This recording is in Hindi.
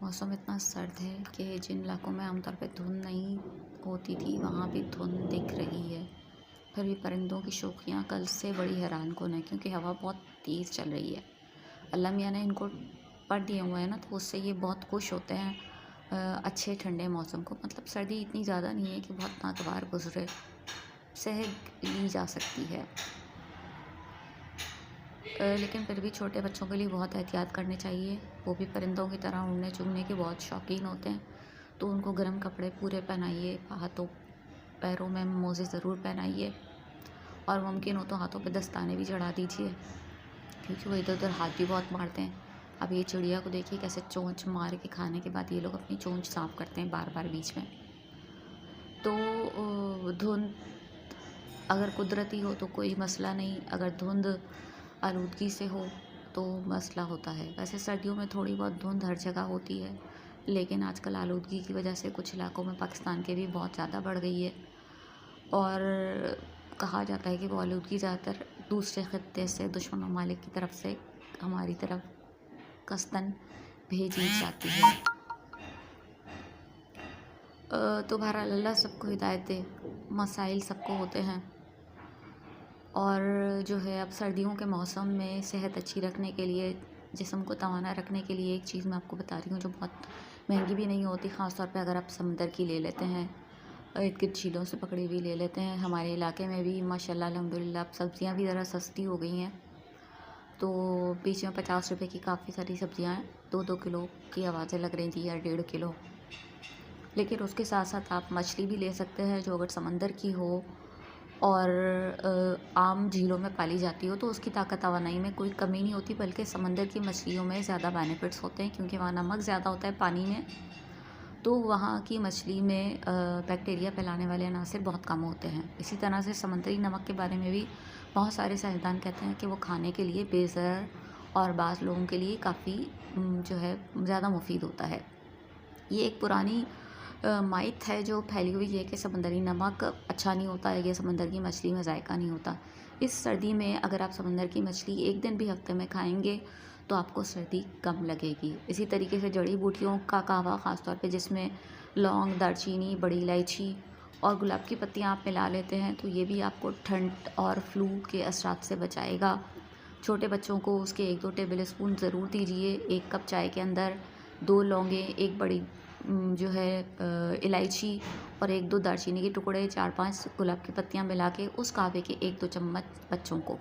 मौसम इतना सर्द है कि जिन इलाकों में आमतौर पे धुंध नहीं होती थी वहाँ भी धुंध दिख रही है। फिर भी परिंदों की शौकियाँ कल से बड़ी हैरानकुन है क्योंकि हवा बहुत तेज़ चल रही है। अल्लाह मियाँ ने इनको पढ़ दिए हुए हैं ना, तो उससे ये बहुत खुश होते हैं अच्छे ठंडे मौसम को। मतलब सर्दी इतनी ज़्यादा नहीं है कि बहुत नागवार गुजरे, सह ली जा सकती है। लेकिन फिर भी छोटे बच्चों के लिए बहुत एहतियात करनी चाहिए। वो भी परिंदों की तरह उड़ने चुगने के बहुत शौकीन होते हैं, तो उनको गर्म कपड़े पूरे पहनाइए, हाथों पैरों में मोज़े ज़रूर पहनाइए और मुमकिन हो तो हाथों पे दस्ताने भी चढ़ा दीजिए, क्योंकि वो इधर उधर हाथ भी बहुत मारते हैं। अब ये चिड़िया को देखिए कैसे चोंच मार के खाने के बाद ये लोग अपनी चोंच साफ़ करते हैं बार बार बीच में। तो धुंध अगर कुदरती हो तो कोई मसला नहीं, अगर धुंध आलूदगी से हो तो मसला होता है। वैसे सर्दियों में थोड़ी बहुत धुंध हर जगह होती है, लेकिन आजकल आलूदगी की वजह से कुछ इलाकों में पाकिस्तान के भी बहुत ज़्यादा बढ़ गई है और कहा जाता है कि वो आलूदगी ज़्यादातर दूसरे खित्ते से, दुश्मन ममालिक की तरफ से हमारी तरफ कस्तन भेजी जाती है। तो बहरहाल अल्लाह सबको हिदायत दे। मसाइल सबको होते हैं और जो है अब सर्दियों के मौसम में सेहत अच्छी रखने के लिए, जिस्म को तवाना रखने के लिए एक चीज़ मैं आपको बता रही हूँ जो बहुत महंगी भी नहीं होती, ख़ास तौर पे अगर आप समंदर की ले लेते हैं, इर्द-गिर्द झीलों से पकड़ी हुई ले लेते हैं। हमारे इलाके में भी माशाल्लाह अल्हम्दुलिल्लाह अब सब्ज़ियाँ भी ज़रा सस्ती हो गई हैं, तो बीच में 50 रुपए की काफ़ी सारी सब्ज़ियाँ 2-2 किलो की आवाज़ें लग रही थी या 1.5 किलो। लेकिन उसके साथ साथ आप मछली भी ले सकते हैं जो अगर समंदर की हो और आम झीलों में पाली जाती हो, तो उसकी ताकत तवानाई में कोई कमी नहीं होती, बल्कि समंदर की मछलियों में ज़्यादा बेनिफिट्स होते हैं क्योंकि वहाँ नमक ज़्यादा होता है पानी में, तो वहाँ की मछली में बैक्टीरिया फैलाने वाले अनासिर बहुत कम होते हैं। इसी तरह से समुद्री नमक के बारे में भी बहुत सारे साइंसदान कहते हैं कि वो खाने के लिए बेज़र और बाज़ लोगों के लिए काफ़ी जो है ज़्यादा मुफीद होता है। ये एक पुरानी माइथ है जो फैली हुई है कि समंदरी नमक अच्छा नहीं होता है या समंदर की मछली में जायका नहीं होता। इस सर्दी में अगर आप समंदर की मछली एक दिन भी हफ्ते में खाएंगे तो आपको सर्दी कम लगेगी। इसी तरीके से जड़ी बूटियों का कहवा ख़ास तौर पे जिसमें लौंग, दालचीनी, बड़ी इलायची और गुलाब की पत्तियाँ आप मिला लेते हैं, तो ये भी आपको ठंड और फ्लू के असरात से बचाएगा। छोटे बच्चों को उसके 1-2 टेबल स्पून ज़रूर दीजिए। 1 कप चाय के अंदर 2 लौंगें, 1 बड़ी जो है इलायची और 1-2 दालचीनी के टुकड़े, 4-5 गुलाब की पत्तियाँ मिला के उस कहवे के 1-2 चम्मच बच्चों को